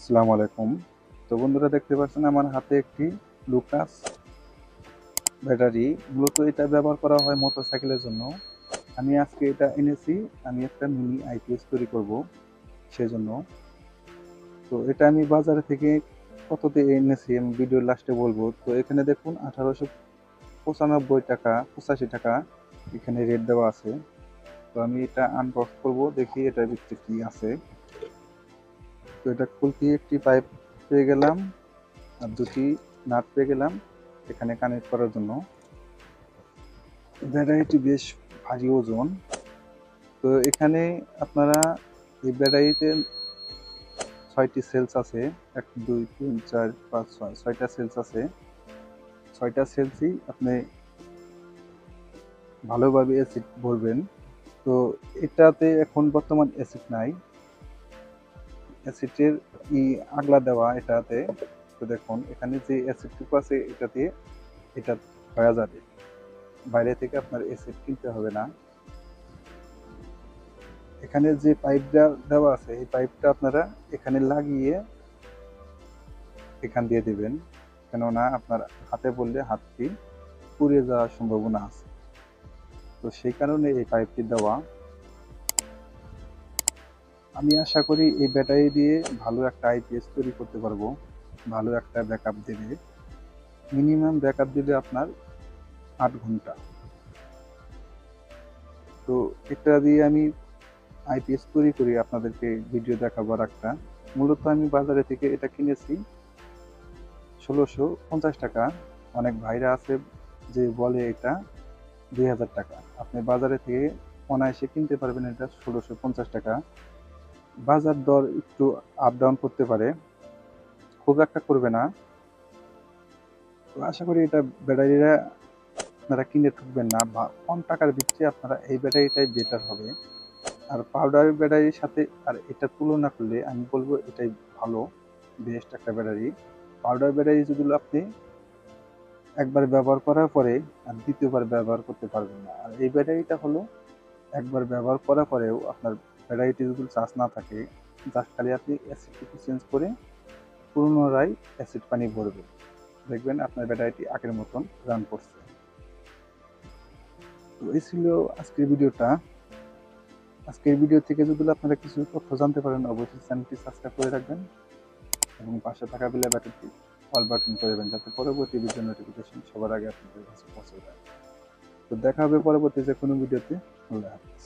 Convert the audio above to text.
আসসালামু আলাইকুম। তো বন্ধুরা, দেখতে পাচ্ছেন আমার হাতে একটি লুকাস ব্যাটারি। মূলত এটা ব্যবহার করা হয় মোটরসাইকেলের জন্য। আমি আজকে এটা এনেছি, আমি একটা মিনি আইপিএস তৈরি করব সেজন্য। তো এটা আমি বাজার থেকে কততে এনেছি আমি ভিডিওর লাস্টে বলবো। তো এখানে দেখুন 1895 টাকা 85 টাকা এখানে রেট দেওয়া আছে। তো আমি এটা আনবক্স করব, দেখি এটার ভিতরে কি আছে। তো এটা খুলতে একটি পাইপ পেয়ে গেলাম আর দুটি নাট পেয়ে গেলাম এখানে কানেক্ট করার জন্য। ব্যাটারিটি বেশ ভারী ওজন। তো এখানে আপনারা এই ব্যাটারিতে 6টি সেলস আছে। 1 2 3 4 5 6 6টা সেলস আছে। 6টা সেলসই আপনি ভালোভাবে অ্যাসিড ভরবেন। তো এটাতে এখন বর্তমান অ্যাসিড নাই, অ্যাসিডের আগলা দেওয়া এটাতে। তো দেখুন এখানে যে অ্যাসিডটুকু আছে এটাতে এটা হয়ে যাবে, বাইরে থেকে আপনার অ্যাসিড কিনতে হবে না। এখানে যে পাইপটা দেওয়া আছে এই পাইপটা আপনারা এখানে লাগিয়ে এখান দিয়ে দিবেন, কেননা আপনার হাতে পড়লে হাতটি পুড়ে যাওয়ার সম্ভাবনা আছে। তো সেই কারণে এই পাইপটি দেওয়া। আমি আশা করি এই ব্যাটারি দিয়ে ভালো একটা আইপিএস তৈরি করতে পারবো, ভালো একটা ব্যাকআপ দেবে। মিনিমাম ব্যাকআপ দিবে আপনার 8 ঘন্টা। তো এটা দিয়ে আমি আইপিএস তৈরি করি, আপনাদেরকে ভিডিও দেখাবার একটা। মূলত আমি বাজারে থেকে এটা কিনেছি 1650 টাকা। অনেক ভাইরা আছে যে বলে এটা 2000 টাকা। আপনি বাজারে থেকে অনায়াসে কিনতে পারবেন এটা 1650 টাকা। বাজার দর একটু আপ ডাউন করতে পারে, খুব একটা করবে না। তো আশা করি এটা ব্যাটারিটা আপনারা কিনে ঠকবেন না, বা কম টাকার ভিতরে আপনারা এই ব্যাটারিটাই বেটার হবে। আর পাউডার ব্যাটারির সাথে আর এটা তুলনা করলে আমি বলবো এটাই ভালো, বেস্ট একটা ব্যাটারি। পাউডার ব্যাটারি যেগুলো আপনি একবার ব্যবহার করার পরে আর দ্বিতীয়বার ব্যবহার করতে পারবেন না। আর এই ব্যাটারিটা হলো একবার ব্যবহার করার পরেও আপনার ব্যাটারিটি যদি চার্জ না থাকে, জাস্ট খালি আপনি অ্যাসিডটুকু চেঞ্জ করে পুনরায় অ্যাসিড পানি ভরবেন, দেখবেন আপনার ব্যাটারিটি আগের মতন রান করছে। তো এই ছিল আজকের ভিডিওটা। আজকের ভিডিও থেকে যদি আপনারা কিছু তথ্য জানতে পারেন, অবশ্যই চ্যানেলটি সাবস্ক্রাইব করে রাখবেন এবং পাশে থাকা বেল বাটনটি অল বাটন করে দেবেন, যাতে পরবর্তী ভিডিও নোটিফিকেশন সবার আগে আপনাদের কাছে পৌঁছে যায়। তো দেখা হবে পরবর্তী যে কোনো ভিডিওতে। আল্লাহ হাফেজ।